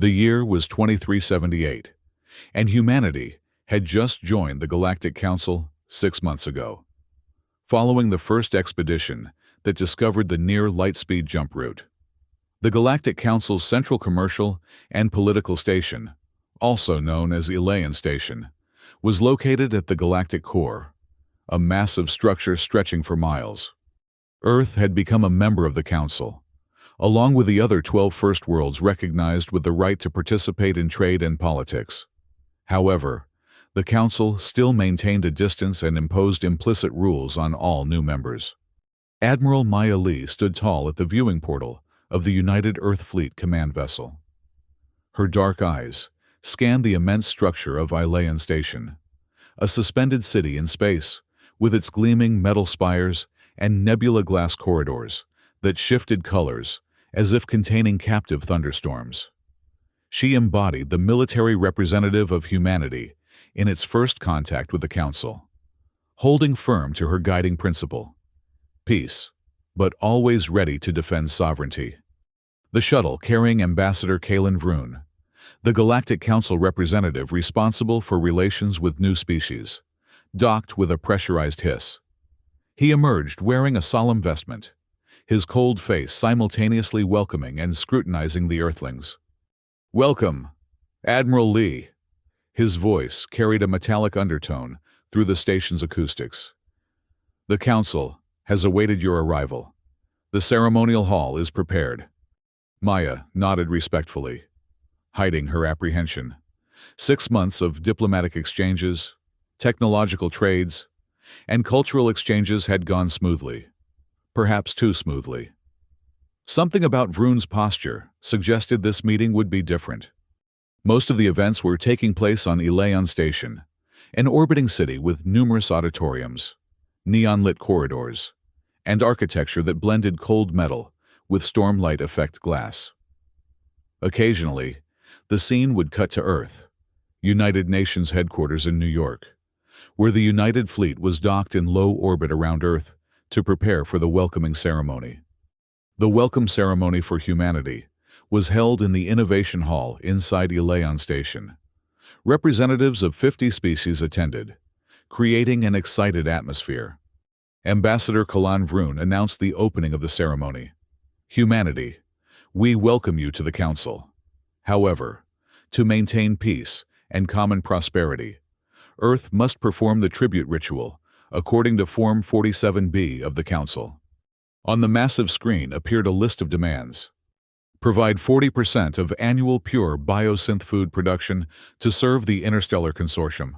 The year was 2378, and humanity had just joined the Galactic Council 6 months ago, following the first expedition that discovered the near light-speed jump route. The Galactic Council's central commercial and political station, also known as Elayan Station, was located at the galactic core, a massive structure stretching for miles. Earth had become a member of the Council, along with the other 12 First Worlds recognized with the right to participate in trade and politics. However, the Council still maintained a distance and imposed implicit rules on all new members. Admiral Maya Lee stood tall at the viewing portal of the United Earth Fleet command vessel. Her dark eyes scanned the immense structure of Elayan Station, a suspended city in space, with its gleaming metal spires and nebula glass corridors that shifted colors as if containing captive thunderstorms. She embodied the military representative of humanity in its first contact with the Council, holding firm to her guiding principle: peace, but always ready to defend sovereignty. The shuttle carrying Ambassador Kalen Vroon, the Galactic Council representative responsible for relations with new species, docked with a pressurized hiss. He emerged wearing a solemn vestment, his cold face simultaneously welcoming and scrutinizing the Earthlings. "Welcome, Admiral Lee." His voice carried a metallic undertone through the station's acoustics. "The Council has awaited your arrival. The ceremonial hall is prepared." Maya nodded respectfully, hiding her apprehension. 6 months of diplomatic exchanges, technological trades, and cultural exchanges had gone smoothly, perhaps too smoothly. Something about Vroon's posture suggested this meeting would be different. Most of the events were taking place on Elayan Station, an orbiting city with numerous auditoriums, neon-lit corridors, and architecture that blended cold metal with stormlight effect glass. Occasionally, the scene would cut to Earth, United Nations headquarters in New York, where the United Fleet was docked in low orbit around Earth to prepare for the welcoming ceremony. The welcome ceremony for humanity was held in the Innovation Hall inside Elayan Station. Representatives of 50 species attended, creating an excited atmosphere. Ambassador Kalen Vroon announced the opening of the ceremony. "Humanity, we welcome you to the Council. However, to maintain peace and common prosperity, Earth must perform the tribute ritual according to Form 47B of the Council." On the massive screen appeared a list of demands. Provide 40% of annual pure biosynth food production to serve the Interstellar Consortium.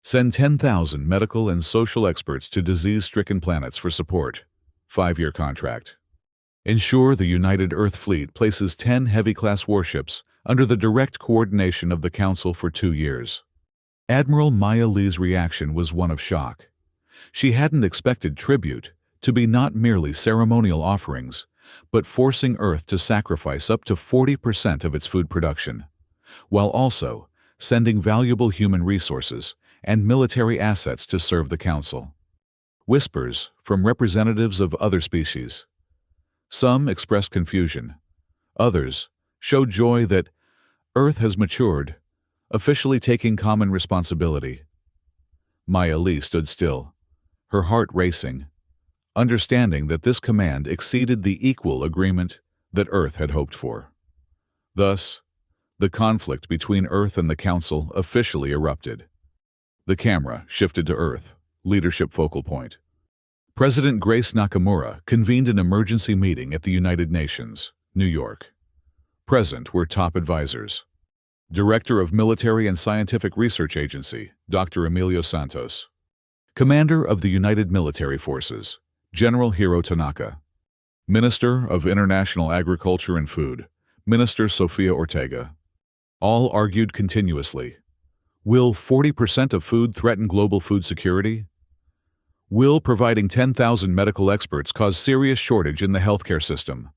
Send 10,000 medical and social experts to disease-stricken planets for support. 5-year contract. Ensure the United Earth Fleet places 10 heavy-class warships under the direct coordination of the Council for 2 years. Admiral Maya Lee's reaction was one of shock. She hadn't expected tribute to be not merely ceremonial offerings, but forcing Earth to sacrifice up to 40% of its food production, while also sending valuable human resources and military assets to serve the Council. Whispers from representatives of other species. Some expressed confusion. Others showed joy that Earth has matured, officially taking common responsibility. Maya Lee stood still, her heart racing, understanding that this command exceeded the equal agreement that Earth had hoped for. Thus, the conflict between Earth and the Council officially erupted. The camera shifted to Earth, leadership focal point. President Grace Nakamura convened an emergency meeting at the United Nations, New York. Present were top advisors. Director of Military and Scientific Research Agency, Dr. Emilio Santos. Commander of the United Military Forces, General Hiro Tanaka. Minister of International Agriculture and Food, Minister Sofia Ortega. All argued continuously. Will 40% of food threaten global food security? Will providing 10,000 medical experts cause serious shortage in the healthcare system?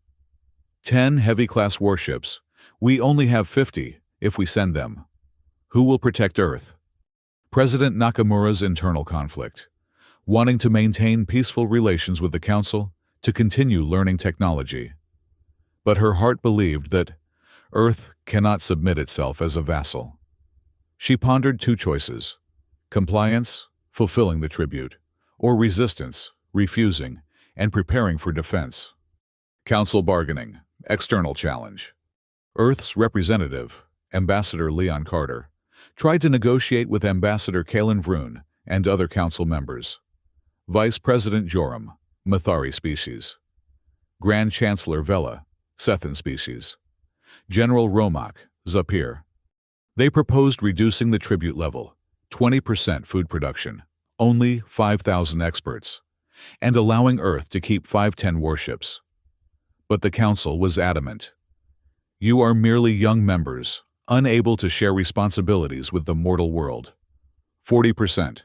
10 heavy-class warships. We only have 50 if we send them. Who will protect Earth? President Nakamura's internal conflict, wanting to maintain peaceful relations with the Council to continue learning technology. But her heart believed that Earth cannot submit itself as a vassal. She pondered two choices: compliance, fulfilling the tribute, or resistance, refusing, and preparing for defense. Council bargaining, external challenge. Earth's representative, Ambassador Leon Carter, tried to negotiate with Ambassador Kalen Vroon and other council members. Vice President Joram, Mathari species. Grand Chancellor Vela, Sethan species. General Romak, Zapir. They proposed reducing the tribute level, 20% food production, only 5,000 experts, and allowing Earth to keep 510 warships. But the Council was adamant. You are merely young members, unable to share responsibilities with the mortal world. 40%.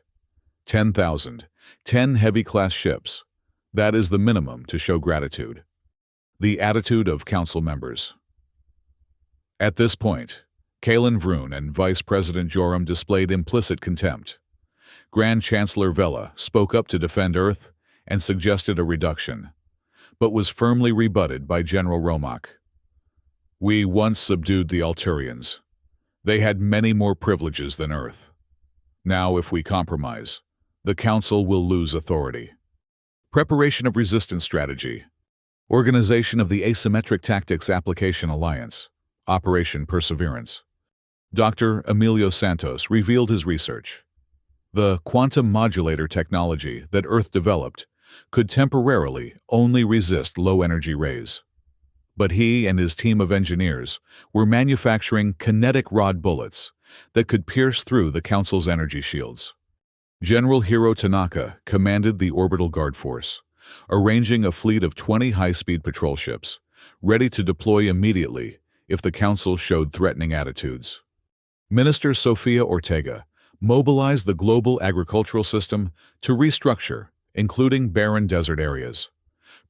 10,000. 10 heavy-class ships. That is the minimum to show gratitude. The attitude of Council members. At this point, Kalen Vroon and Vice President Joram displayed implicit contempt. Grand Chancellor Vela spoke up to defend Earth and suggested a reduction, but was firmly rebutted by General Romak. We once subdued the Alturians. They had many more privileges than Earth. Now, if we compromise, the Council will lose authority. Preparation of resistance strategy. Organization of the Asymmetric Tactics Application Alliance. Operation Perseverance. Dr. Emilio Santos revealed his research. The quantum modulator technology that Earth developed could temporarily only resist low-energy rays. But he and his team of engineers were manufacturing kinetic rod bullets that could pierce through the Council's energy shields. General Hiro Tanaka commanded the Orbital Guard Force, arranging a fleet of 20 high-speed patrol ships, ready to deploy immediately if the Council showed threatening attitudes. Minister Sofia Ortega mobilized the global agricultural system to restructure, including barren desert areas,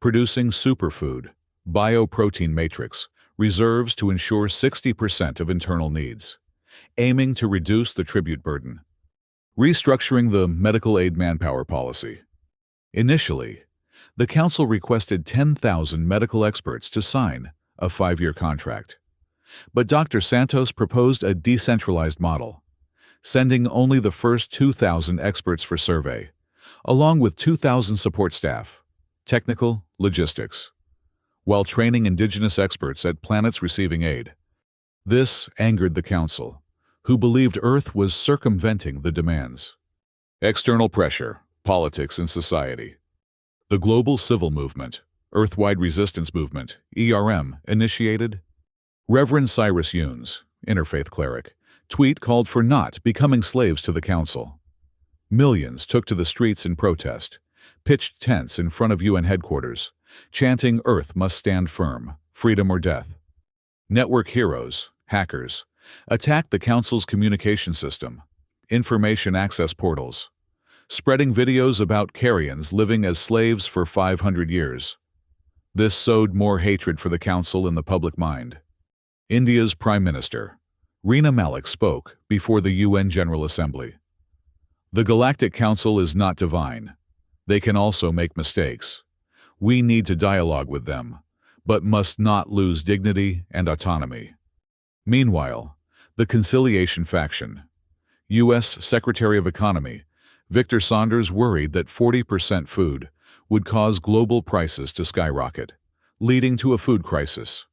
producing superfood, bioprotein matrix, reserves to ensure 60% of internal needs, aiming to reduce the tribute burden. Restructuring the medical aid manpower policy. Initially, the Council requested 10,000 medical experts to sign a 5-year contract. But Dr. Santos proposed a decentralized model, sending only the first 2,000 experts for survey, along with 2,000 support staff, technical, logistics, while training indigenous experts at planets receiving aid. This angered the Council, who believed Earth was circumventing the demands. External pressure, politics, and society. The Global Civil Movement, Earthwide Resistance Movement, ERM, initiated. Reverend Cyrus Yunes, interfaith cleric, tweet called for not becoming slaves to the Council. Millions took to the streets in protest, pitched tents in front of UN headquarters, chanting Earth must stand firm, freedom or death. Network heroes, hackers, attacked the Council's communication system, information access portals, spreading videos about Carians living as slaves for 500 years. This sowed more hatred for the Council in the public mind. India's Prime Minister, Reena Malik, spoke before the UN General Assembly. The Galactic Council is not divine. They can also make mistakes. We need to dialogue with them, but must not lose dignity and autonomy. Meanwhile, the Conciliation Faction. U.S. Secretary of Economy Victor Saunders worried that 40% food would cause global prices to skyrocket, leading to a food crisis.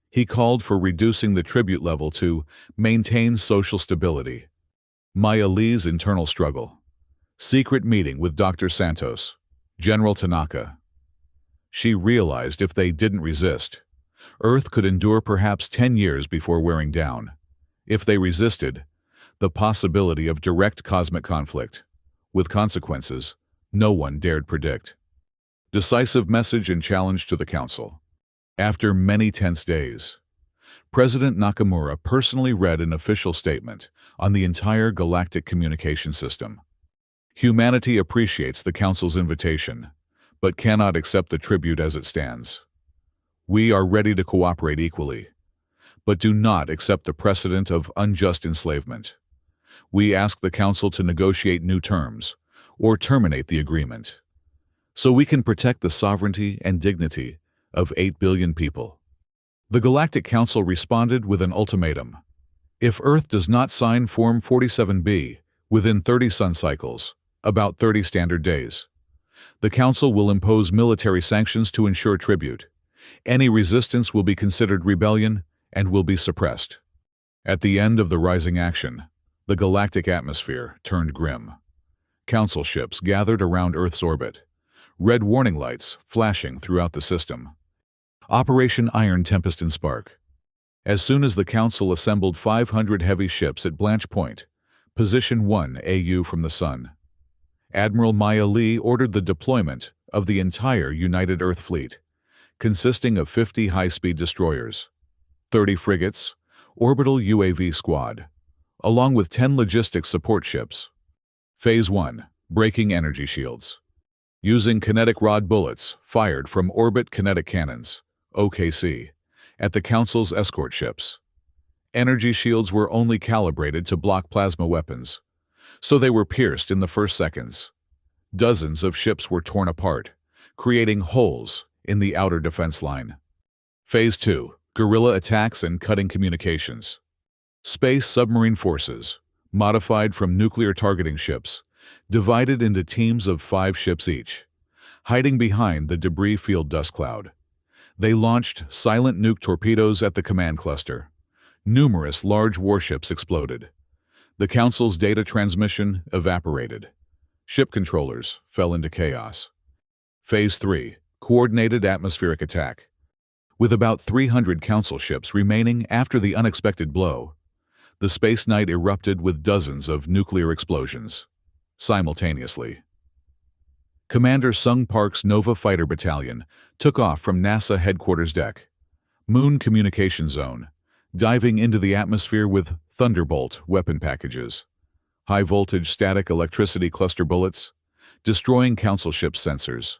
He called for reducing the tribute level to maintain social stability. Maya Lee's internal struggle. Secret meeting with Dr. Santos, General Tanaka. She realized if they didn't resist, Earth could endure perhaps 10 years before wearing down. If they resisted, the possibility of direct cosmic conflict, with consequences no one dared predict. Decisive message and challenge to the Council. After many tense days, President Nakamura personally read an official statement on the entire galactic communication system. Humanity appreciates the Council's invitation, but cannot accept the tribute as it stands. We are ready to cooperate equally, but do not accept the precedent of unjust enslavement. We ask the Council to negotiate new terms or terminate the agreement, so we can protect the sovereignty and dignity of 8 billion people. The Galactic Council responded with an ultimatum. If Earth does not sign Form 47b within 30 sun cycles, about 30 standard days, the Council will impose military sanctions to ensure tribute. Any resistance will be considered rebellion and will be suppressed. At the end of the rising action, the galactic atmosphere turned grim. Council ships gathered around Earth's orbit, red warning lights flashing throughout the system. Operation Iron Tempest and Spark. As soon as the Council assembled 500 heavy ships at Blanche Point, position 1 AU from the Sun, Admiral Maya Lee ordered the deployment of the entire United Earth Fleet, consisting of 50 high-speed destroyers, 30 frigates, orbital UAV squad, along with 10 logistics support ships. Phase 1. Breaking energy shields. Using kinetic rod bullets fired from orbit kinetic cannons, OKC, at the Council's escort ships. Energy shields were only calibrated to block plasma weapons, so they were pierced in the first seconds. Dozens of ships were torn apart, creating holes in the outer defense line. Phase 2. Guerrilla attacks and cutting communications. Space submarine forces, modified from nuclear targeting ships, divided into teams of 5 ships each, hiding behind the debris field dust cloud. They launched silent nuke torpedoes at the command cluster. Numerous large warships exploded. The Council's data transmission evaporated. Ship controllers fell into chaos. Phase 3. Coordinated atmospheric attack. With about 300 Council ships remaining after the unexpected blow, the space night erupted with dozens of nuclear explosions simultaneously. Commander Sung Park's Nova Fighter Battalion took off from NASA headquarters deck, Moon Communication Zone, diving into the atmosphere with Thunderbolt weapon packages, high-voltage static electricity cluster bullets, destroying Council ship sensors.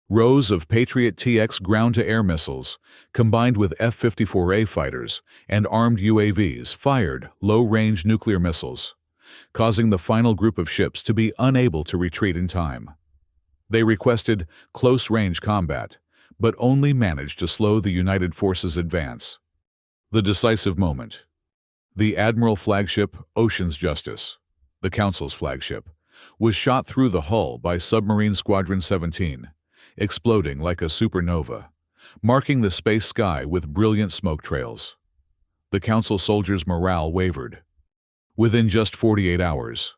Rows of Patriot TX ground-to-air missiles, combined with F-54A fighters and armed UAVs, fired low-range nuclear missiles, causing the final group of ships to be unable to retreat in time. They requested close-range combat, but only managed to slow the United Forces' advance. The decisive moment. The Admiral flagship Ocean's Justice, the Council's flagship, was shot through the hull by Submarine Squadron 17, exploding like a supernova, marking the space sky with brilliant smoke trails. The Council soldiers' morale wavered. Within just 48 hours,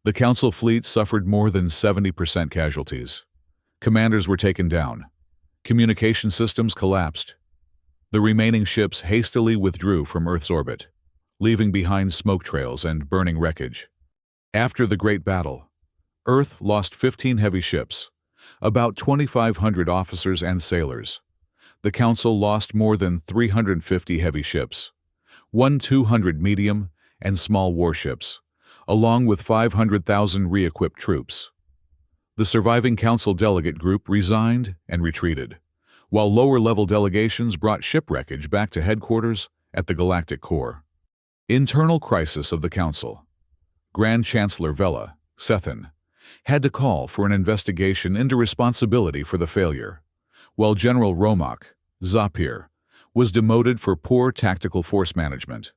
the Council fleet suffered more than 70% casualties. Commanders were taken down. Communication systems collapsed. The remaining ships hastily withdrew from Earth's orbit, leaving behind smoke trails and burning wreckage. After the Great Battle, Earth lost 15 heavy ships, about 2,500 officers and sailors. The Council lost more than 350 heavy ships, 200 medium and small warships, along with 500,000 re-equipped troops. The surviving Council delegate group resigned and retreated, while lower-level delegations brought shipwreckage back to headquarters at the Galactic Core. Internal crisis of the Council. Grand Chancellor Vela, Sethan, had to call for an investigation into responsibility for the failure, while General Romak, Zapir, was demoted for poor tactical force management.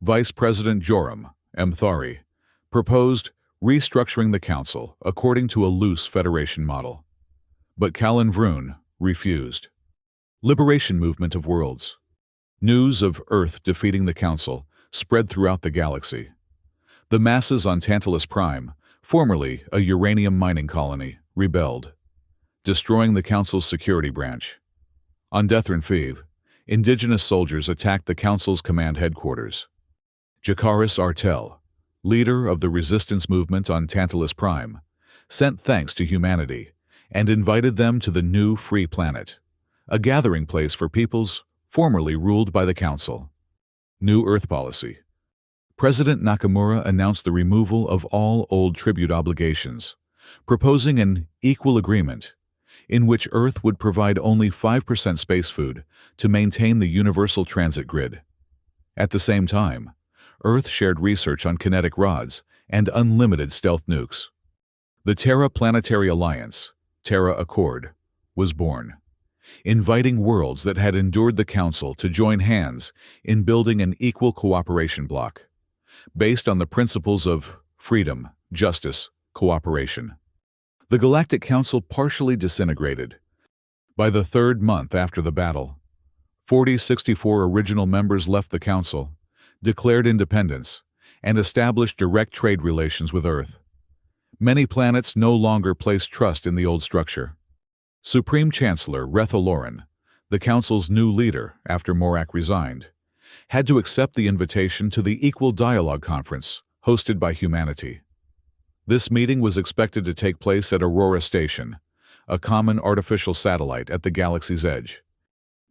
Vice President Joram Mthari proposed restructuring the Council according to a loose federation model. But Callan Vroon refused. Liberation movement of worlds. News of Earth defeating the Council spread throughout the galaxy. The masses on Tantalus Prime, formerly a uranium mining colony, rebelled, destroying the Council's security branch. On Dethran Fev, indigenous soldiers attacked the Council's command headquarters. Jakaris Artel, leader of the resistance movement on Tantalus Prime, sent thanks to humanity and invited them to the new free planet, a gathering place for peoples formerly ruled by the Council. New Earth policy. President Nakamura announced the removal of all old tribute obligations, proposing an equal agreement in which Earth would provide only 5% space food to maintain the universal transit grid. At the same time, Earth shared research on kinetic rods and unlimited stealth nukes. The Terra Planetary Alliance, Terra Accord, was born. inviting worlds that had endured the Council to join hands in building an equal cooperation bloc, based on the principles of freedom, justice, cooperation. The Galactic Council partially disintegrated. By the third month after the battle, 64 original members left the Council, declared independence, and established direct trade relations with Earth. Many planets no longer placed trust in the old structure. Supreme Chancellor Retha Lauren, the Council's new leader after Morak resigned, had to accept the invitation to the Equal Dialogue Conference hosted by humanity. This meeting was expected to take place at Aurora Station, a common artificial satellite at the galaxy's edge.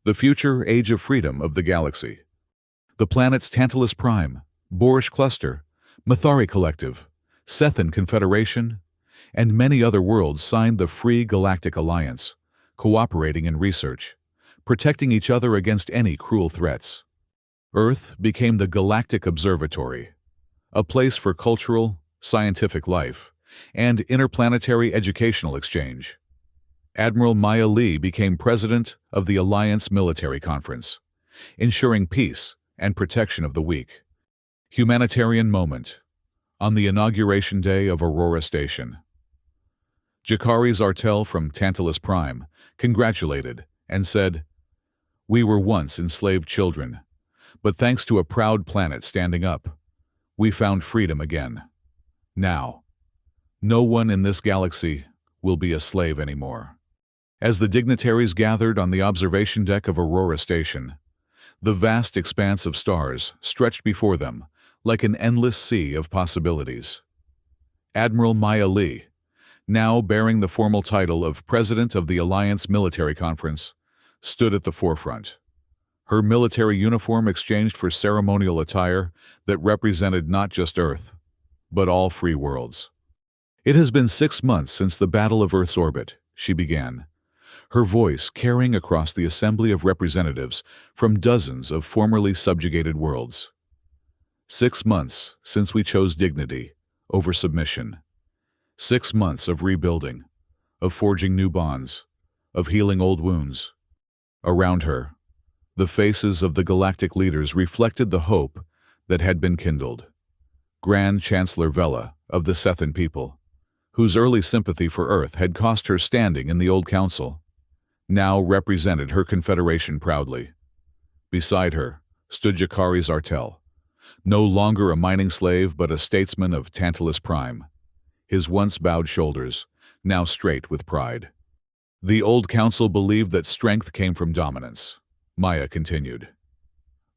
The future age of freedom of the galaxy. The planets Tantalus Prime, Borish Cluster, Mathari Collective, Sethan Confederation, and many other worlds signed the Free Galactic Alliance, cooperating in research, protecting each other against any cruel threats. Earth became the Galactic Observatory, a place for cultural, scientific life, and interplanetary educational exchange. Admiral Maya Lee became president of the Alliance Military Conference, ensuring peace and protection of the weak. Humanitarian moment on the inauguration day of Aurora Station. Jakari Zartel from Tantalus Prime congratulated and said, "We were once enslaved children, but thanks to a proud planet standing up, we found freedom again. Now, no one in this galaxy will be a slave anymore." As the dignitaries gathered on the observation deck of Aurora Station, the vast expanse of stars stretched before them like an endless sea of possibilities. Admiral Maya Lee, now bearing the formal title of President of the Alliance Military Conference, stood at the forefront. Her military uniform exchanged for ceremonial attire that represented not just Earth, but all free worlds. "It has been 6 months since the Battle of Earth's orbit," she began, her voice carrying across the assembly of representatives from dozens of formerly subjugated worlds. 6 months since we chose dignity over submission. 6 months of rebuilding, of forging new bonds, of healing old wounds. Around her, the faces of the galactic leaders reflected the hope that had been kindled. Grand Chancellor Vela of the Sethan people, whose early sympathy for Earth had cost her standing in the old council, now represented her confederation proudly. Beside her stood Jakari Zartel, no longer a mining slave but a statesman of Tantalus Prime, his once bowed shoulders now straight with pride. "The old council believed that strength came from dominance," Maya continued.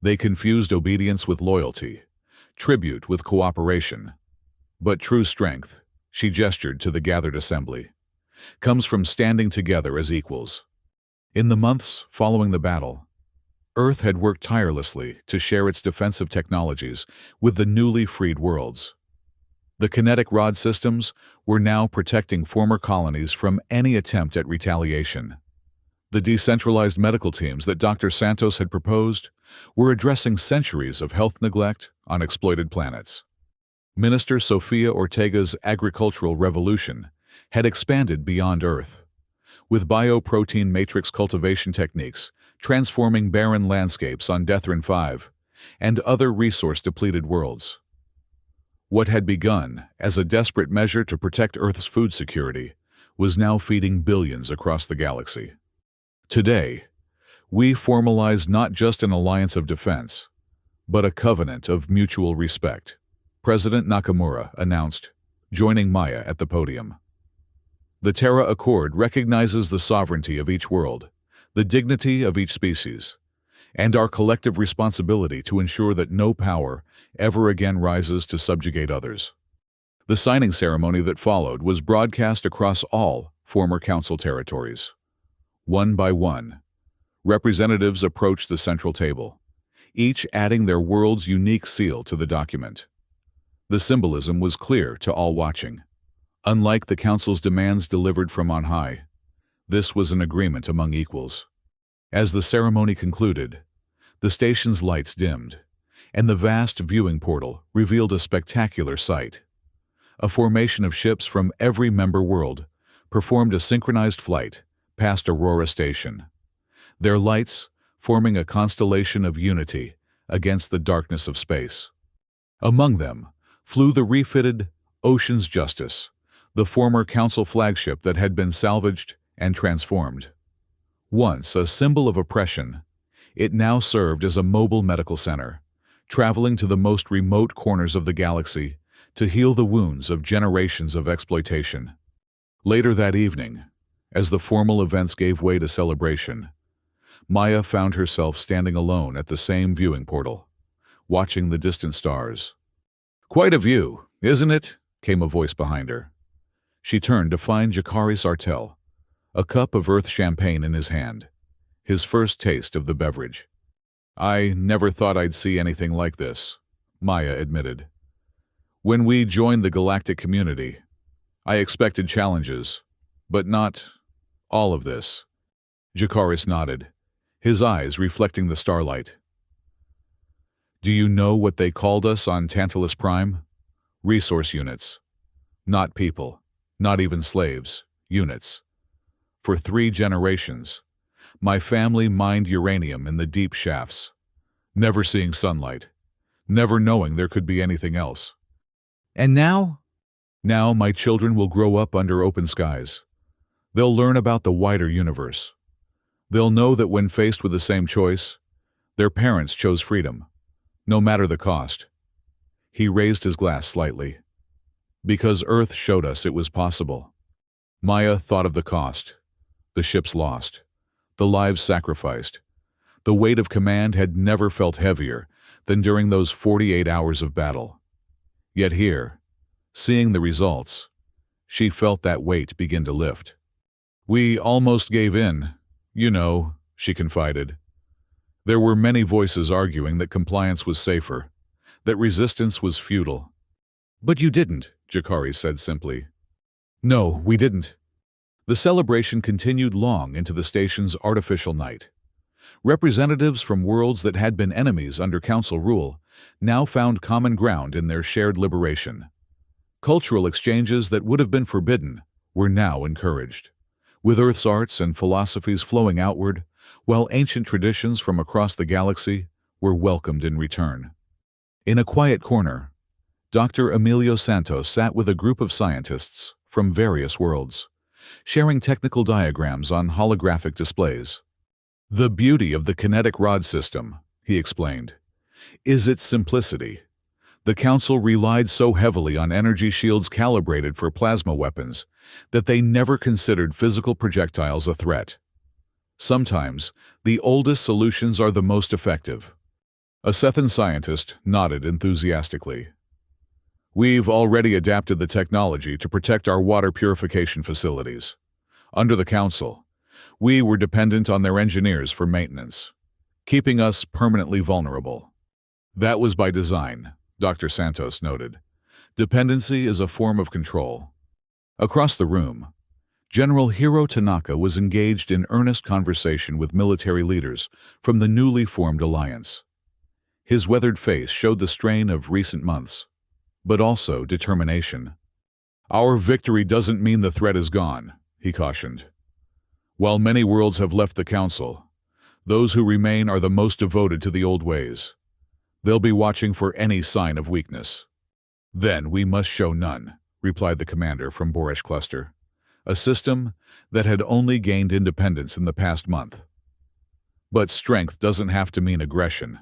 "They confused obedience with loyalty, tribute with cooperation. But true strength," she gestured to the gathered assembly, "comes from standing together as equals." In the months following the battle, Earth had worked tirelessly to share its defensive technologies with the newly freed worlds. The kinetic rod systems were now protecting former colonies from any attempt at retaliation. The decentralized medical teams that Dr. Santos had proposed were addressing centuries of health neglect on exploited planets. Minister Sofia Ortega's agricultural revolution had expanded beyond Earth, with bioprotein matrix cultivation techniques transforming barren landscapes on Dethran 5 and other resource-depleted worlds. What had begun as a desperate measure to protect Earth's food security was now feeding billions across the galaxy. Today, we formalize not just an alliance of defense, but a covenant of mutual respect, President Nakamura announced, joining Maya at the podium. The Terra Accord recognizes the sovereignty of each world, the dignity of each species, and our collective responsibility to ensure that no power ever again rises to subjugate others. The signing ceremony that followed was broadcast across all former council territories. One by one, representatives approached the central table, each adding their world's unique seal to the document. The symbolism was clear to all watching. Unlike the council's demands delivered from on high, this was an agreement among equals. As the ceremony concluded, the station's lights dimmed, and the vast viewing portal revealed a spectacular sight. A formation of ships from every member world performed a synchronized flight past Aurora Station. their lights forming a constellation of unity against the darkness of space. Among them flew the refitted Ocean's Justice, the former Council flagship that had been salvaged and transformed. Once a symbol of oppression, it now served as a mobile medical center, traveling to the most remote corners of the galaxy to heal the wounds of generations of exploitation. Later that evening, as the formal events gave way to celebration, Maya found herself standing alone at the same viewing portal, watching the distant stars. "Quite a view, isn't it?" came a voice behind her. She turned to find Jakari Sartell, a cup of earth champagne in his hand, his first taste of the beverage. "I never thought I'd see anything like this," Maya admitted. "When we joined the galactic community, I expected challenges, but not all of this." Jakaris nodded, his eyes reflecting the starlight. "Do you know what they called us on Tantalus Prime? Resource units. Not people, not even slaves, units. For 3 generations, my family mined uranium in the deep shafts, never seeing sunlight, never knowing there could be anything else. And now? Now my children will grow up under open skies. They'll learn about the wider universe. They'll know that when faced with the same choice, their parents chose freedom, no matter the cost." He raised his glass slightly. "Because Earth showed us it was possible." Maya thought of the cost, the ships lost, the lives sacrificed. The weight of command had never felt heavier than during those 48 hours of battle. Yet here, seeing the results, she felt that weight begin to lift. "We almost gave in, you know," she confided. "There were many voices arguing that compliance was safer, that resistance was futile." "But you didn't," Jakari said simply. "No, we didn't." The celebration continued long into the station's artificial night. Representatives from worlds that had been enemies under Council rule now found common ground in their shared liberation. Cultural exchanges that would have been forbidden were now encouraged, with Earth's arts and philosophies flowing outward, while ancient traditions from across the galaxy were welcomed in return. In a quiet corner, Dr. Emilio Santos sat with a group of scientists from various worlds, sharing technical diagrams on holographic displays. "The beauty of the kinetic rod system," he explained, "is its simplicity. The Council relied so heavily on energy shields calibrated for plasma weapons that they never considered physical projectiles a threat. Sometimes, the oldest solutions are the most effective." A Sethan scientist nodded enthusiastically. "We've already adapted the technology to protect our water purification facilities. Under the Council, we were dependent on their engineers for maintenance, keeping us permanently vulnerable. That was by design," Dr. Santos noted. "Dependency is a form of control." Across the room, General Hiro Tanaka was engaged in earnest conversation with military leaders from the newly formed alliance. His weathered face showed the strain of recent months, but also determination. "Our victory doesn't mean the threat is gone," he cautioned. "While many worlds have left the Council, those who remain are the most devoted to the old ways. They'll be watching for any sign of weakness." "Then we must show none," replied the commander from Boresh Cluster, a system that had only gained independence in the past month. "But strength doesn't have to mean aggression.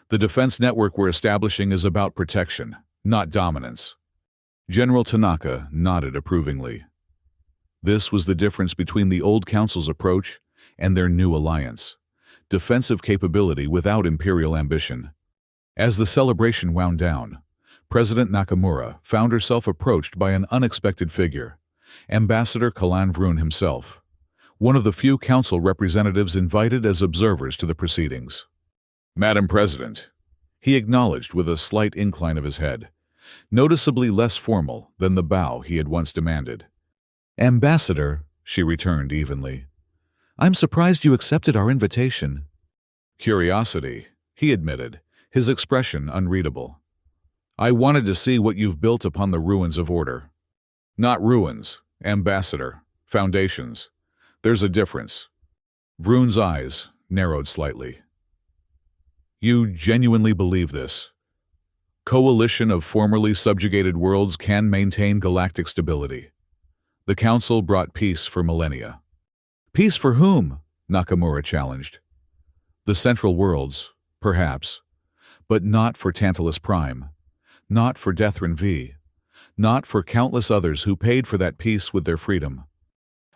The defense network we're establishing is about protection, not dominance." General Tanaka nodded approvingly. This was the difference between the old Council's approach and their new alliance: defensive capability without imperial ambition. As the celebration wound down, President Nakamura found herself approached by an unexpected figure, Ambassador Kalan Vroon himself, one of the few Council representatives invited as observers to the proceedings. "Madam President," he acknowledged with a slight incline of his head, noticeably less formal than the bow he had once demanded. "Ambassador," she returned evenly, "I'm surprised you accepted our invitation." "Curiosity," he admitted, his expression unreadable. "I wanted to see what you've built upon the ruins of order." "Not ruins, Ambassador. Foundations. There's a difference." Vroon's eyes narrowed slightly. You genuinely believe this? Coalition of formerly subjugated worlds can maintain galactic stability. The Council brought peace for millennia. Peace for whom? Nakamura challenged. The Central Worlds, perhaps, but not for Tantalus Prime, not for Deathrin V, not for countless others who paid for that peace with their freedom.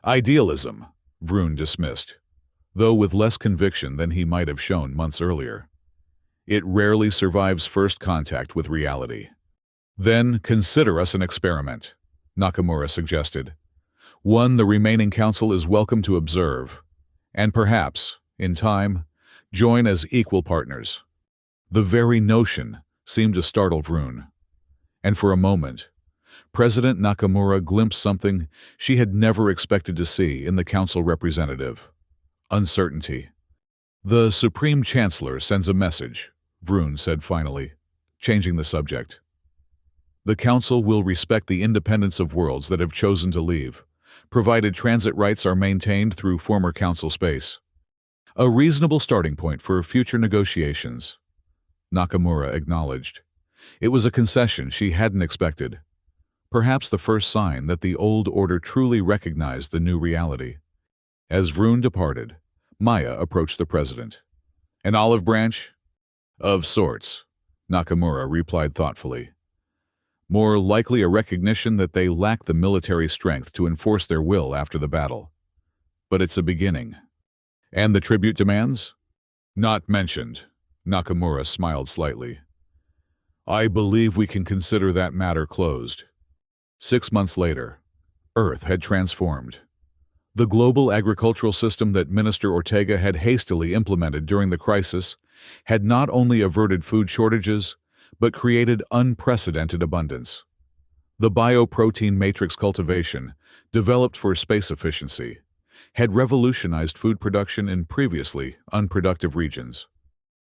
Idealism, Vroon dismissed, though with less conviction than he might have shown months earlier. It rarely survives first contact with reality. Then consider us an experiment, Nakamura suggested. One the remaining council is welcome to observe, and perhaps, in time, join as equal partners. The very notion seemed to startle Vroon. And for a moment, President Nakamura glimpsed something she had never expected to see in the council representative: uncertainty. The Supreme Chancellor sends a message, Vroon said finally, changing the subject. The Council will respect the independence of worlds that have chosen to leave, provided transit rights are maintained through former Council space. A reasonable starting point for future negotiations, Nakamura acknowledged. It was a concession she hadn't expected. Perhaps the first sign that the old order truly recognized the new reality. As Vroon departed, Maya approached the president. An olive branch? Of sorts, Nakamura replied thoughtfully. More likely a recognition that they lack the military strength to enforce their will after the battle. But it's a beginning. And the tribute demands? Not mentioned, Nakamura smiled slightly. I believe we can consider that matter closed. 6 months later, Earth had transformed. The global agricultural system that Minister Ortega had hastily implemented during the crisis had not only averted food shortages, but created unprecedented abundance. The bioprotein matrix cultivation, developed for space efficiency, had revolutionized food production in previously unproductive regions.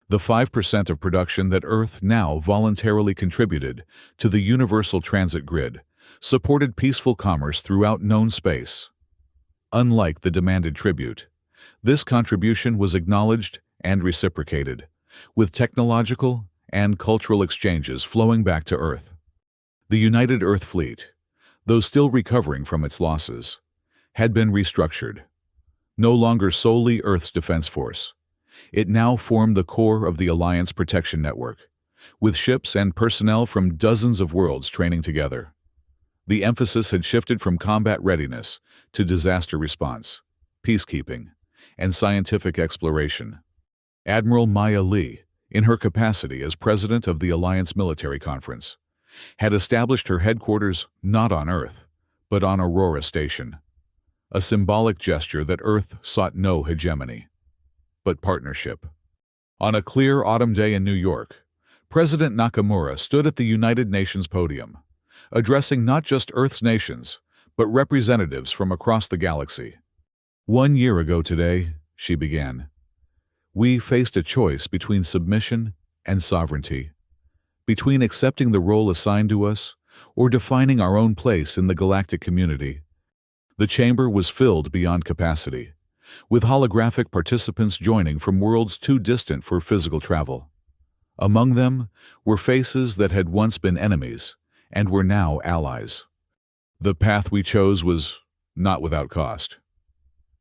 The 5% of production that Earth now voluntarily contributed to the universal transit grid supported peaceful commerce throughout known space. Unlike the demanded tribute, this contribution was acknowledged and reciprocated, with technological and cultural exchanges flowing back to Earth. The United Earth Fleet, though still recovering from its losses, had been restructured. No longer solely Earth's defense force, it now formed the core of the Alliance Protection Network, with ships and personnel from dozens of worlds training together. The emphasis had shifted from combat readiness to disaster response, peacekeeping, and scientific exploration. Admiral Maya Lee, in her capacity as president of the Alliance Military Conference, had established her headquarters not on Earth, but on Aurora Station, a symbolic gesture that Earth sought no hegemony, but partnership. On a clear autumn day in New York, President Nakamura stood at the United Nations podium, addressing not just Earth's nations, but representatives from across the galaxy. 1 year ago today, she began, we faced a choice between submission and sovereignty, between accepting the role assigned to us or defining our own place in the galactic community. The chamber was filled beyond capacity, with holographic participants joining from worlds too distant for physical travel. Among them were faces that had once been enemies and were now allies. The path we chose was not without cost.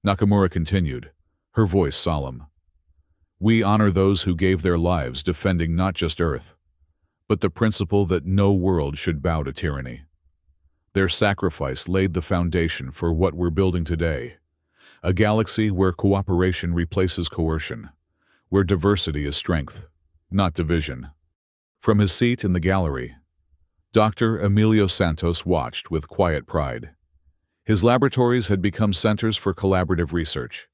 Nakamura continued, her voice solemn. We honor those who gave their lives defending not just Earth, but the principle that no world should bow to tyranny. Their sacrifice laid the foundation for what we're building today, a galaxy where cooperation replaces coercion, where diversity is strength, not division. From his seat in the gallery, Dr. Emilio Santos watched with quiet pride. His laboratories had become centers for collaborative research,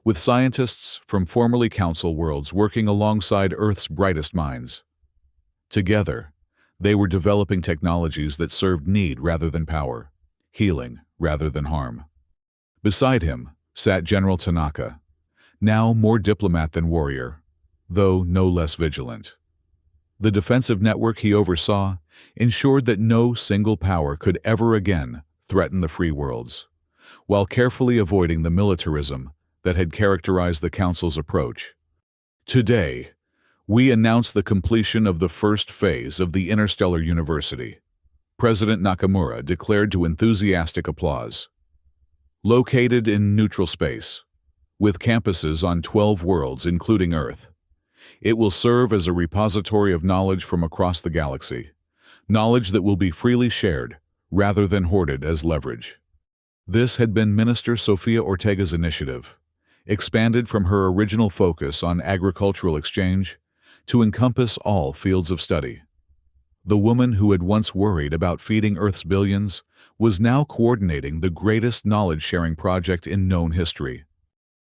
with scientists from formerly Council worlds working alongside Earth's brightest minds. Together, they were developing technologies that served need rather than power, healing rather than harm. Beside him sat General Tanaka, now more diplomat than warrior, though no less vigilant. The defensive network he oversaw ensured that no single power could ever again threaten the free worlds, while carefully avoiding the militarism that had characterized the Council's approach. Today, we announce the completion of the first phase of the Interstellar University, President Nakamura declared to enthusiastic applause. Located in neutral space, with campuses on 12 worlds including Earth, it will serve as a repository of knowledge from across the galaxy, knowledge that will be freely shared rather than hoarded as leverage. This had been Minister Sofia Ortega's initiative, expanded from her original focus on agricultural exchange to encompass all fields of study. The woman who had once worried about feeding Earth's billions was now coordinating the greatest knowledge-sharing project in known history.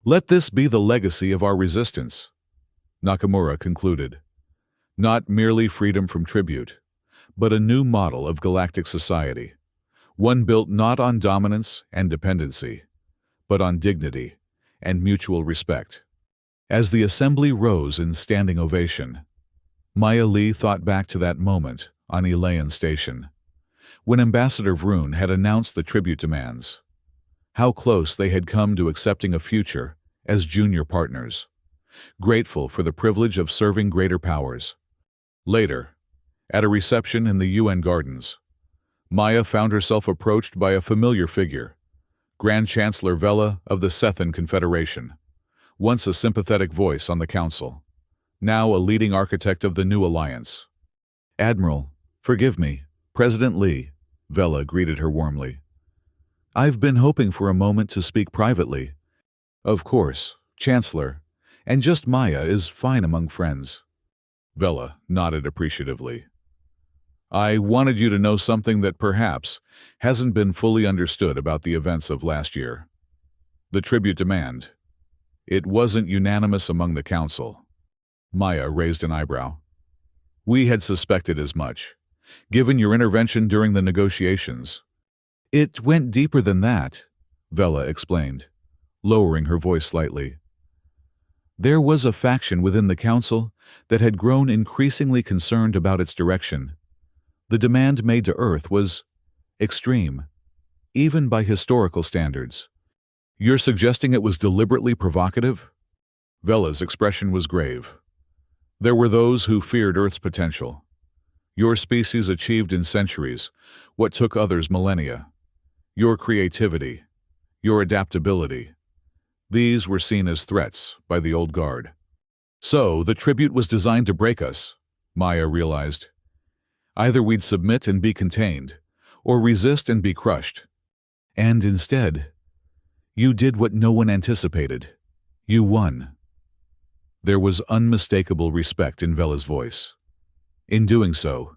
Let this be the legacy of our resistance, Nakamura concluded. Not merely freedom from tribute, but a new model of galactic society, one built not on dominance and dependency, but on dignity and mutual respect. As the assembly rose in standing ovation, Maya Lee thought back to that moment on Elaine Station, when Ambassador Vroon had announced the tribute demands. How close they had come to accepting a future as junior partners, grateful for the privilege of serving greater powers. Later, at a reception in the UN Gardens, Maya found herself approached by a familiar figure, Grand Chancellor Vela of the Sethan Confederation, once a sympathetic voice on the Council, now a leading architect of the new alliance. "Admiral, forgive me, President Lee," Vela greeted her warmly. "I've been hoping for a moment to speak privately." "Of course, Chancellor, and just Maya is fine among friends." Vela nodded appreciatively. "I wanted you to know something that perhaps hasn't been fully understood about the events of last year. The tribute demand. It wasn't unanimous among the Council." Maya raised an eyebrow. "We had suspected as much, given your intervention during the negotiations." "It went deeper than that," Vela explained, lowering her voice slightly. "There was a faction within the Council that had grown increasingly concerned about its direction. The demand made to Earth was extreme, even by historical standards." "You're suggesting it was deliberately provocative?" Vela's expression was grave. "There were those who feared Earth's potential. Your species achieved in centuries what took others millennia. Your creativity, your adaptability, these were seen as threats by the old guard." "So, the tribute was designed to break us," Maya realized. "Either we'd submit and be contained, or resist and be crushed. And instead, you did what no one anticipated. You won." There was unmistakable respect in Vela's voice. "In doing so,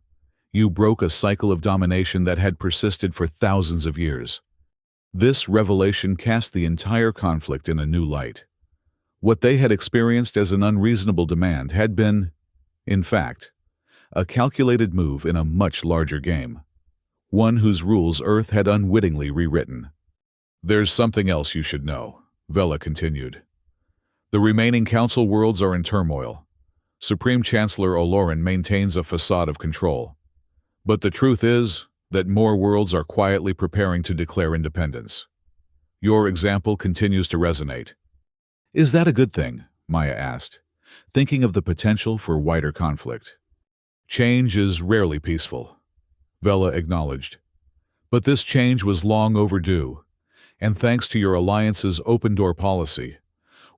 you broke a cycle of domination that had persisted for thousands of years." This revelation cast the entire conflict in a new light. What they had experienced as an unreasonable demand had been, in fact, a calculated move in a much larger game, one whose rules Earth had unwittingly rewritten. "There's something else you should know," Vela continued. "The remaining Council worlds are in turmoil. Supreme Chancellor Oloran maintains a facade of control. But the truth is that more worlds are quietly preparing to declare independence. Your example continues to resonate." "Is that a good thing?" Maya asked, thinking of the potential for wider conflict. "Change is rarely peaceful," Vela acknowledged. "But this change was long overdue, and thanks to your alliance's open-door policy,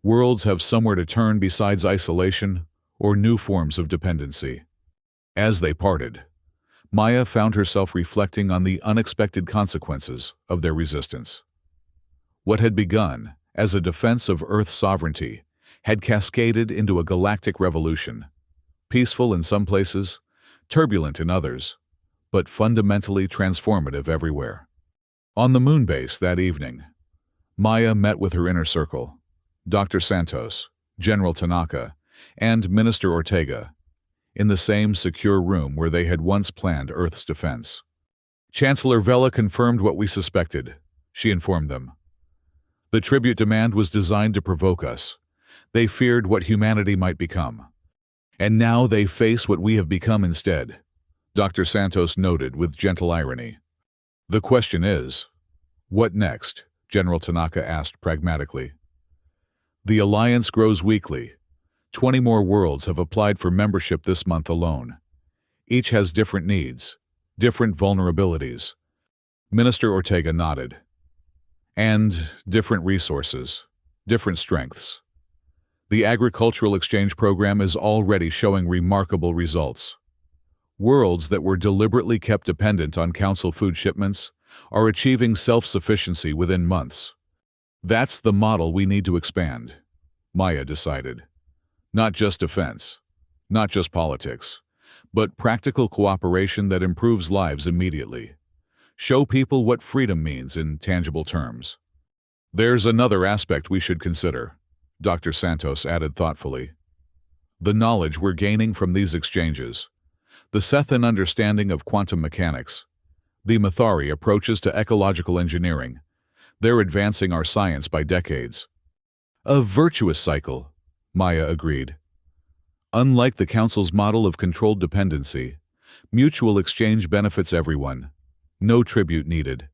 worlds have somewhere to turn besides isolation or new forms of dependency." As they parted, Maya found herself reflecting on the unexpected consequences of their resistance. What had begun as a defense of Earth's sovereignty had cascaded into a galactic revolution, peaceful in some places, turbulent in others, but fundamentally transformative everywhere. On the moon base that evening, Maya met with her inner circle, Dr. Santos, General Tanaka, and Minister Ortega, in the same secure room where they had once planned Earth's defense. "Chancellor Vela confirmed what we suspected," she informed them. "The tribute demand was designed to provoke us. They feared what humanity might become. And now they face what we have become instead," Dr. Santos noted with gentle irony. "The question is, what next?" General Tanaka asked pragmatically. The alliance grows weekly. 20 more worlds have applied for membership this month alone. Each has different needs, different vulnerabilities. Minister Ortega nodded. And different resources, different strengths. The agricultural exchange program is already showing remarkable results. Worlds that were deliberately kept dependent on Council food shipments are achieving self-sufficiency within months. That's the model we need to expand, Maya decided. Not just defense, not just politics, but practical cooperation that improves lives immediately. Show people what freedom means in tangible terms. There's another aspect we should consider, Dr. Santos added thoughtfully. The knowledge we're gaining from these exchanges. The Sethan understanding of quantum mechanics. The Mathari approaches to ecological engineering. They're advancing our science by decades. A virtuous cycle, Maya agreed. Unlike the Council's model of controlled dependency, mutual exchange benefits everyone. No tribute needed.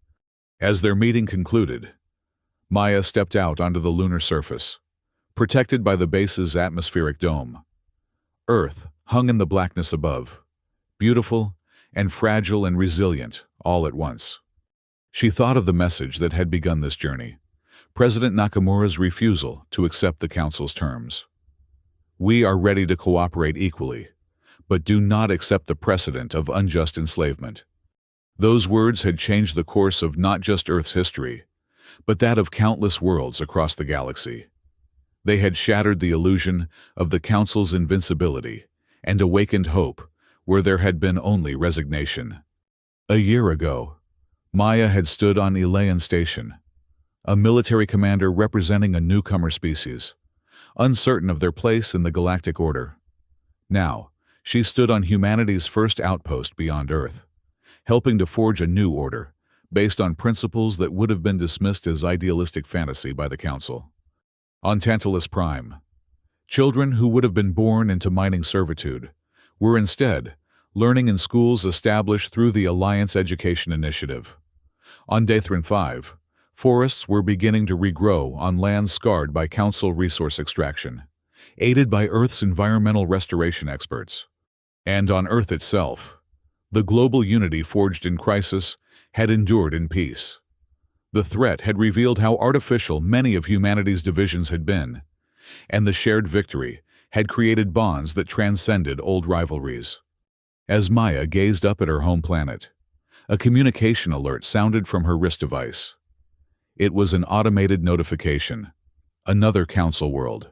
As their meeting concluded, Maya stepped out onto the lunar surface, protected by the base's atmospheric dome. Earth hung in the blackness above, beautiful and fragile and resilient all at once. She thought of the message that had begun this journey, President Nakamura's refusal to accept the Council's terms. We are ready to cooperate equally, but do not accept the precedent of unjust enslavement. Those words had changed the course of not just Earth's history, but that of countless worlds across the galaxy. They had shattered the illusion of the Council's invincibility and awakened hope where there had been only resignation. A year ago, Maya had stood on Elayan Station, a military commander representing a newcomer species, uncertain of their place in the galactic order. Now, she stood on humanity's first outpost beyond Earth, helping to forge a new order, based on principles that would have been dismissed as idealistic fantasy by the Council. On Tantalus Prime, children who would have been born into mining servitude were instead learning in schools established through the Alliance Education Initiative. On Dathran 5, forests were beginning to regrow on lands scarred by Council resource extraction, aided by Earth's environmental restoration experts. And on Earth itself, the global unity forged in crisis had endured in peace. The threat had revealed how artificial many of humanity's divisions had been, and the shared victory had created bonds that transcended old rivalries. As Maya gazed up at her home planet, a communication alert sounded from her wrist device. It was an automated notification. Another Council world,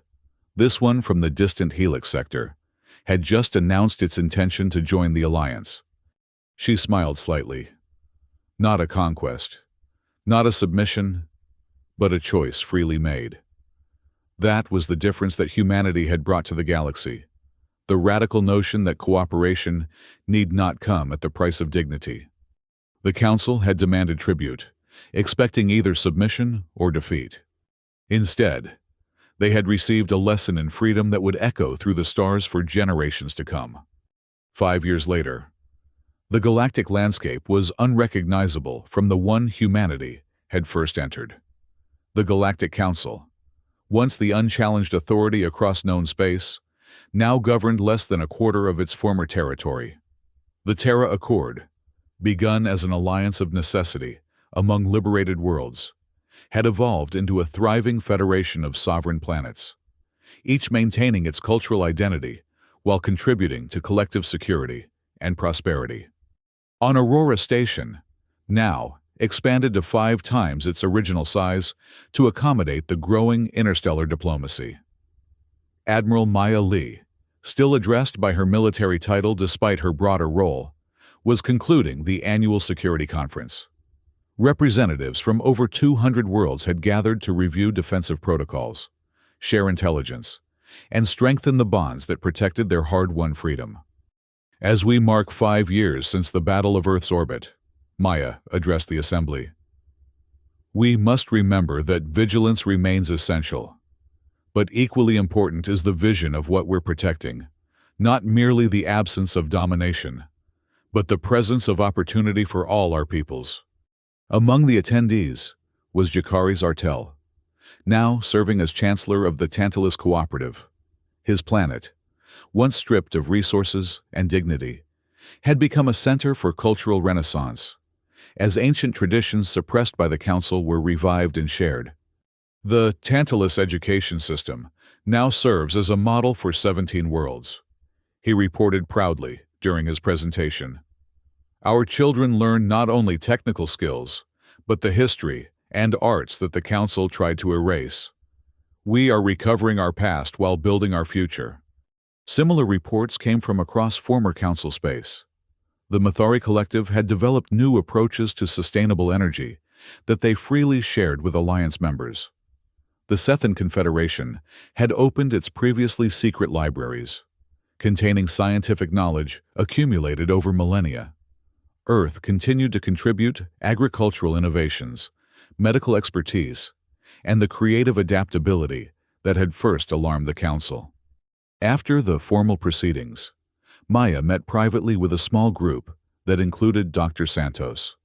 this one from the distant Helix sector, had just announced its intention to join the Alliance. She smiled slightly. Not a conquest, not a submission, but a choice freely made. That was the difference that humanity had brought to the galaxy, the radical notion that cooperation need not come at the price of dignity. The Council had demanded tribute, expecting either submission or defeat. Instead, they had received a lesson in freedom that would echo through the stars for generations to come. 5 years later, the galactic landscape was unrecognizable from the one humanity had first entered. The Galactic Council, once the unchallenged authority across known space, now governed less than a quarter of its former territory. The Terra Accord, begun as an alliance of necessity among liberated worlds, had evolved into a thriving federation of sovereign planets, each maintaining its cultural identity while contributing to collective security and prosperity. On Aurora Station, now expanded to 5 times its original size to accommodate the growing interstellar diplomacy. Admiral Maya Lee, still addressed by her military title despite her broader role, was concluding the annual security conference. Representatives from over 200 worlds had gathered to review defensive protocols, share intelligence, and strengthen the bonds that protected their hard-won freedom. As we mark 5 years since the Battle of Earth's orbit, Maya addressed the assembly. We must remember that vigilance remains essential. But equally important is the vision of what we're protecting, not merely the absence of domination, but the presence of opportunity for all our peoples. Among the attendees was Jakari Zartel, now serving as Chancellor of the Tantalus Cooperative. His planet, once stripped of resources and dignity, had become a center for cultural renaissance, as ancient traditions suppressed by the Council were revived and shared. The Tantalus education system now serves as a model for 17 worlds, he reported proudly during his presentation. Our children learn not only technical skills, but the history and arts that the Council tried to erase. We are recovering our past while building our future. Similar reports came from across former Council space. The Mathari Collective had developed new approaches to sustainable energy that they freely shared with Alliance members. The Sethan Confederation had opened its previously secret libraries, containing scientific knowledge accumulated over millennia. Earth continued to contribute agricultural innovations, medical expertise, and the creative adaptability that had first alarmed the Council. After the formal proceedings, Maya met privately with a small group that included Dr. Santos,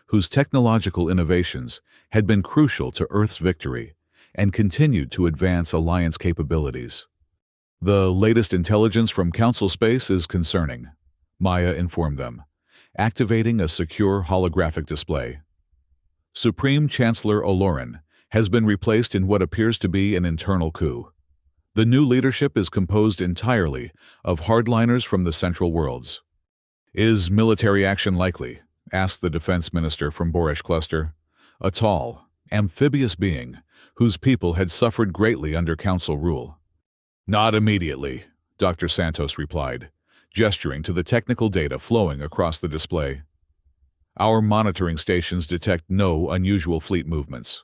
whose technological innovations had been crucial to Earth's victory and continued to advance Alliance capabilities. The latest intelligence from Council space is concerning, Maya informed them, activating a secure holographic display. Supreme Chancellor Oloran has been replaced in what appears to be an internal coup. The new leadership is composed entirely of hardliners from the Central Worlds. Is military action likely? Asked the defense minister from Boresh Cluster, a tall, amphibious being whose people had suffered greatly under Council rule. Not immediately, Dr. Santos replied, gesturing to the technical data flowing across the display. Our monitoring stations detect no unusual fleet movements,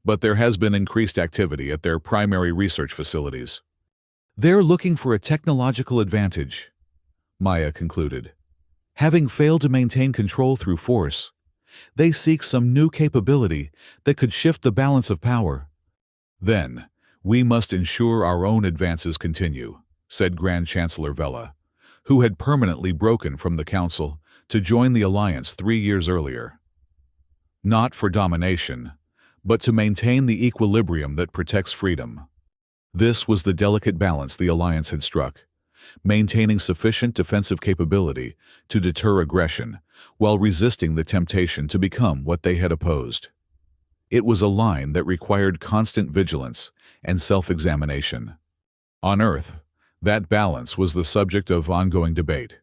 but there has been increased activity at their primary research facilities. They're looking for a technological advantage, Maya concluded. Having failed to maintain control through force, they seek some new capability that could shift the balance of power. Then, we must ensure our own advances continue, said Grand Chancellor Vela, who had permanently broken from the Council to join the Alliance 3 years earlier. Not for domination, but to maintain the equilibrium that protects freedom. This was the delicate balance the Alliance had struck, maintaining sufficient defensive capability to deter aggression while resisting the temptation to become what they had opposed. It was a line that required constant vigilance and self-examination. On Earth, that balance was the subject of ongoing debate.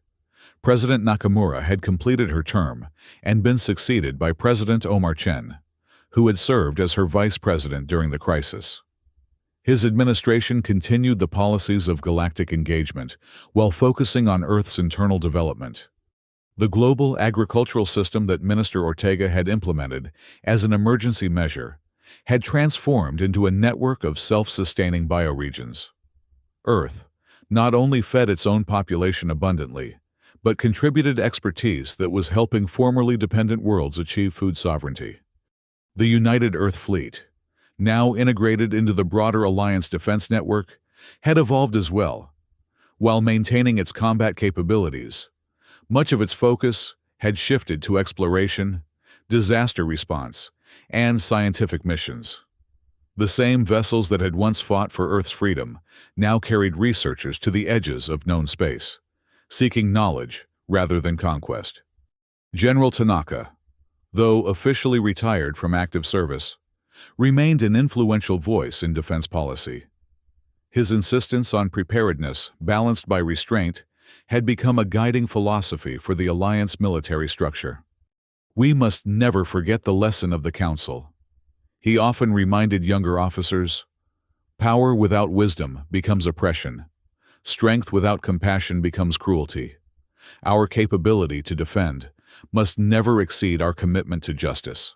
President Nakamura had completed her term and been succeeded by President Omar Chen, who had served as her vice president during the crisis. His administration continued the policies of galactic engagement while focusing on Earth's internal development. The global agricultural system that Minister Ortega had implemented as an emergency measure had transformed into a network of self-sustaining bioregions. Earth not only fed its own population abundantly, but contributed expertise that was helping formerly dependent worlds achieve food sovereignty. The United Earth Fleet, now integrated into the broader Alliance defense network, had evolved as well. While maintaining its combat capabilities, much of its focus had shifted to exploration, disaster response, and scientific missions. The same vessels that had once fought for Earth's freedom now carried researchers to the edges of known space, seeking knowledge rather than conquest. General Tanaka, though officially retired from active service, remained an influential voice in defense policy. His insistence on preparedness, balanced by restraint, had become a guiding philosophy for the Alliance military structure. We must never forget the lesson of the Council. He often reminded younger officers, power without wisdom becomes oppression. Strength without compassion becomes cruelty. Our capability to defend must never exceed our commitment to justice.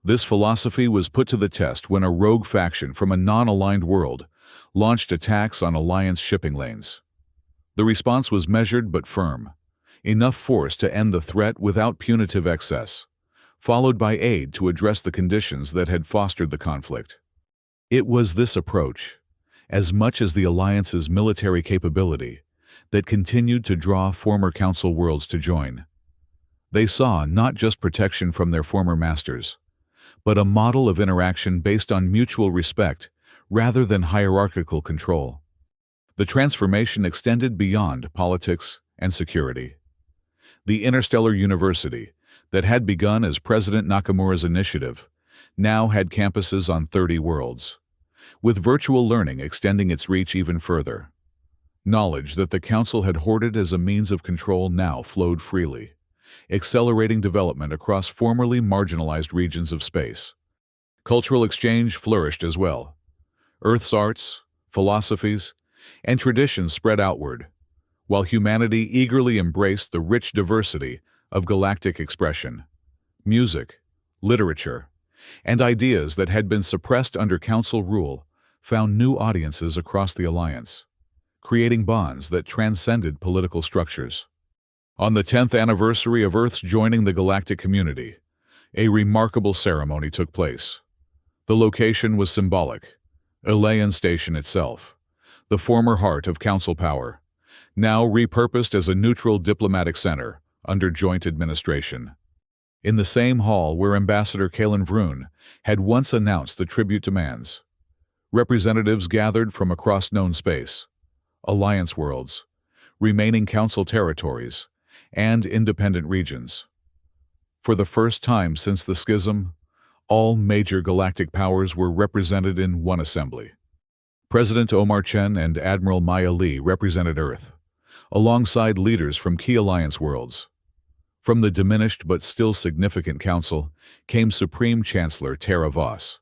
This philosophy was put to the test when a rogue faction from a non-aligned world launched attacks on Alliance shipping lanes. The response was measured but firm, enough force to end the threat without punitive excess, followed by aid to address the conditions that had fostered the conflict. It was this approach, as much as the Alliance's military capability, that continued to draw former Council worlds to join. They saw not just protection from their former masters, but a model of interaction based on mutual respect rather than hierarchical control. The transformation extended beyond politics and security. The Interstellar University, that had begun as President Nakamura's initiative, now had campuses on 30 worlds, with virtual learning extending its reach even further. Knowledge that the Council had hoarded as a means of control now flowed freely, accelerating development across formerly marginalized regions of space. Cultural exchange flourished as well. Earth's arts, philosophies, and traditions spread outward, while humanity eagerly embraced the rich diversity of galactic expression, music, literature, and ideas that had been suppressed under Council rule found new audiences across the Alliance, creating bonds that transcended political structures. On the 10th anniversary of Earth's joining the galactic community, a remarkable ceremony took place. The location was symbolic. Elayan Station itself, the former heart of Council power, now repurposed as a neutral diplomatic center under joint administration. In the same hall where Ambassador Kalen Vroon had once announced the tribute demands, representatives gathered from across known space, Alliance worlds, remaining Council territories, and independent regions. For the first time since the schism, all major galactic powers were represented in one assembly. President Omar Chen and Admiral Maya Lee represented Earth, alongside leaders from key Alliance worlds. From the diminished but still significant Council came Supreme Chancellor Tara Voss,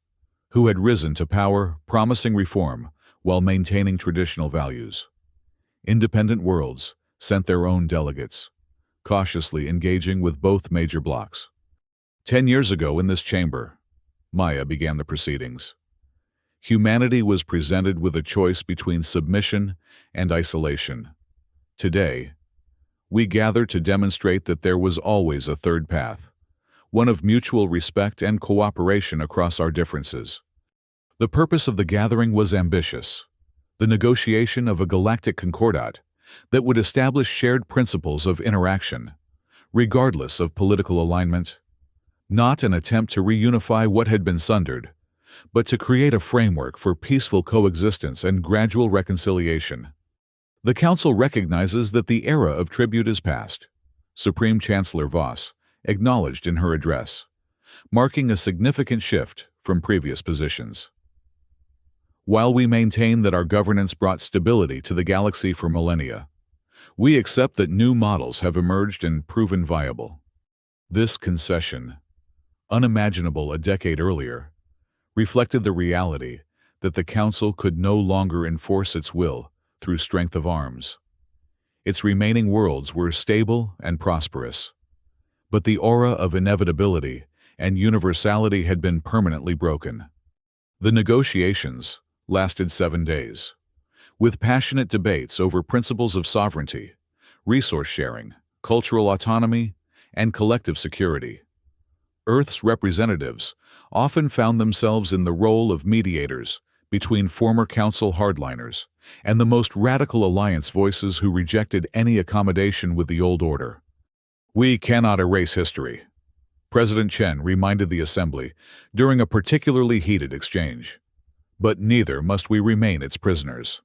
who had risen to power promising reform while maintaining traditional values. Independent worlds sent their own delegates, cautiously engaging with both major blocs. 10 years ago in this chamber, Maya began the proceedings. Humanity was presented with a choice between submission and isolation. Today, we gather to demonstrate that there was always a third path, one of mutual respect and cooperation across our differences. The purpose of the gathering was ambitious, the negotiation of a galactic concordat that would establish shared principles of interaction, regardless of political alignment. Not an attempt to reunify what had been sundered, but to create a framework for peaceful coexistence and gradual reconciliation. The Council recognizes that the era of tribute is past, Supreme Chancellor Voss acknowledged in her address, marking a significant shift from previous positions. While we maintain that our governance brought stability to the galaxy for millennia, we accept that new models have emerged and proven viable. This concession, unimaginable a decade earlier, reflected the reality that the Council could no longer enforce its will through strength of arms. Its remaining worlds were stable and prosperous, but the aura of inevitability and universality had been permanently broken. The negotiations lasted 7 days, with passionate debates over principles of sovereignty, resource sharing, cultural autonomy, and collective security. Earth's representatives often found themselves in the role of mediators between former Council hardliners and the most radical Alliance voices who rejected any accommodation with the old order. We cannot erase history, President Chen reminded the Assembly during a particularly heated exchange. But neither must we remain its prisoners.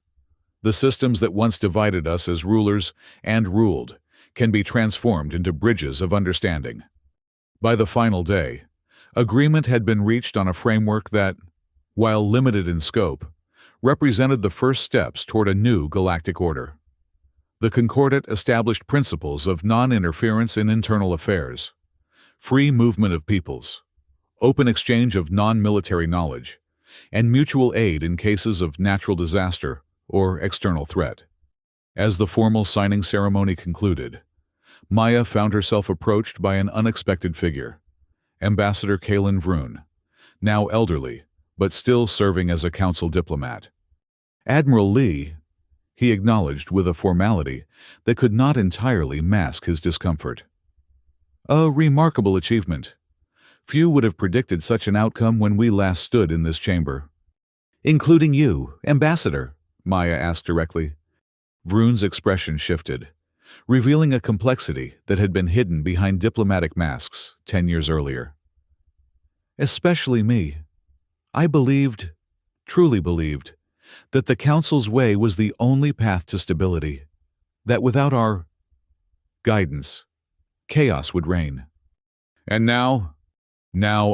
The systems that once divided us as rulers and ruled can be transformed into bridges of understanding. By the final day, agreement had been reached on a framework that, while limited in scope, represented the first steps toward a new galactic order. The Concordat established principles of non-interference in internal affairs, free movement of peoples, open exchange of non-military knowledge, and mutual aid in cases of natural disaster or external threat. As the formal signing ceremony concluded, Maya found herself approached by an unexpected figure, Ambassador Kalen Vroon, now elderly, but still serving as a Council diplomat. Admiral Lee, he acknowledged with a formality that could not entirely mask his discomfort. A remarkable achievement. Few would have predicted such an outcome when we last stood in this chamber. Including you, Ambassador? Maya asked directly. Vroon's expression shifted, revealing a complexity that had been hidden behind diplomatic masks 10 years earlier. Especially me. I believed, truly believed, that the Council's way was the only path to stability, that without our guidance, chaos would reign. And now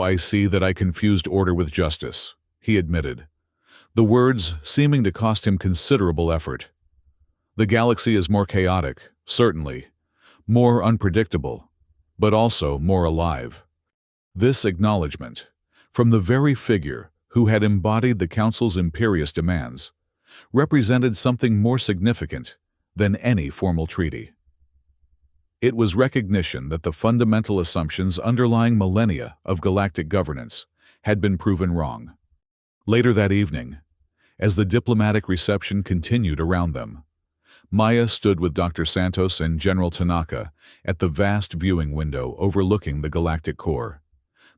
I see that I confused order with justice, he admitted, the words seeming to cost him considerable effort. The galaxy is more chaotic, certainly, more unpredictable, but also more alive. This acknowledgement, from the very figure who had embodied the Council's imperious demands, represented something more significant than any formal treaty. It was recognition that the fundamental assumptions underlying millennia of galactic governance had been proven wrong. Later that evening, as the diplomatic reception continued around them, Maya stood with Dr. Santos and General Tanaka at the vast viewing window overlooking the galactic core,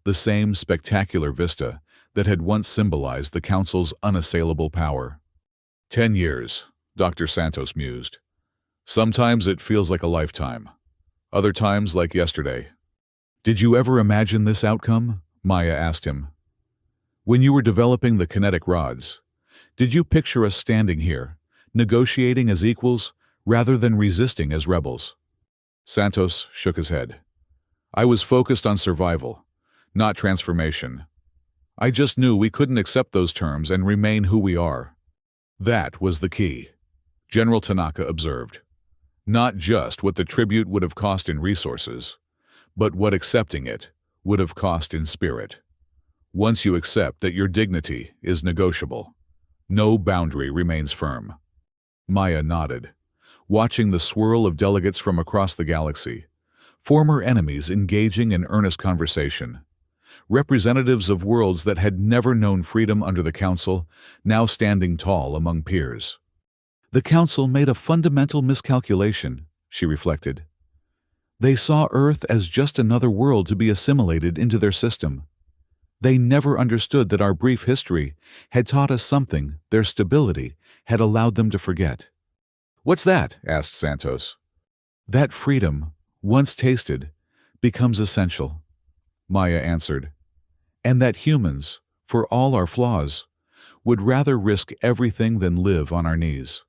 the same spectacular vista that had once symbolized the Council's unassailable power. 10 years, Dr. Santos mused. Sometimes it feels like a lifetime, other times like yesterday. Did you ever imagine this outcome? Maya asked him. When you were developing the kinetic rods, did you picture us standing here, negotiating as equals rather than resisting as rebels? Santos shook his head. I was focused on survival, not transformation. I just knew we couldn't accept those terms and remain who we are. That was the key, General Tanaka observed. Not just what the tribute would have cost in resources, but what accepting it would have cost in spirit. Once you accept that your dignity is negotiable, no boundary remains firm. Maya nodded, watching the swirl of delegates from across the galaxy, former enemies engaging in earnest conversation, representatives of worlds that had never known freedom under the Council, now standing tall among peers. The Council made a fundamental miscalculation, she reflected. They saw Earth as just another world to be assimilated into their system. They never understood that our brief history had taught us something their stability had allowed them to forget. What's that? Asked Santos. That freedom, once tasted, becomes essential, Maya answered, and that humans, for all our flaws, would rather risk everything than live on our knees.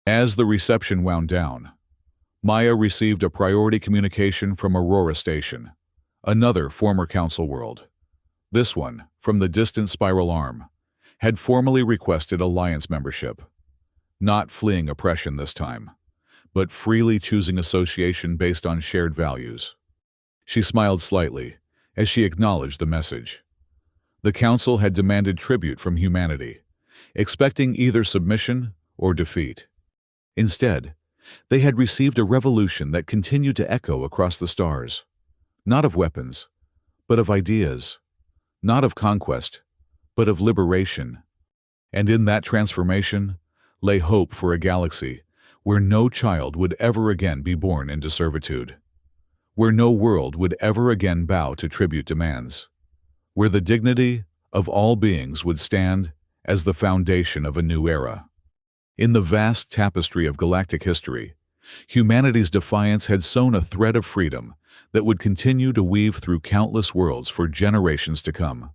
As the reception wound down, Maya received a priority communication from Aurora Station, another former Council world. This one, from the distant Spiral Arm, had formally requested Alliance membership, not fleeing oppression this time, but freely choosing association based on shared values. She smiled slightly as she acknowledged the message. The Council had demanded tribute from humanity, expecting either submission or defeat. Instead, they had received a revolution that continued to echo across the stars, not of weapons, but of ideas, not of conquest, but of liberation. And in that transformation lay hope for a galaxy where no child would ever again be born into servitude, where no world would ever again bow to tribute demands, where the dignity of all beings would stand as the foundation of a new era. In the vast tapestry of galactic history, humanity's defiance had sewn a thread of freedom that would continue to weave through countless worlds for generations to come.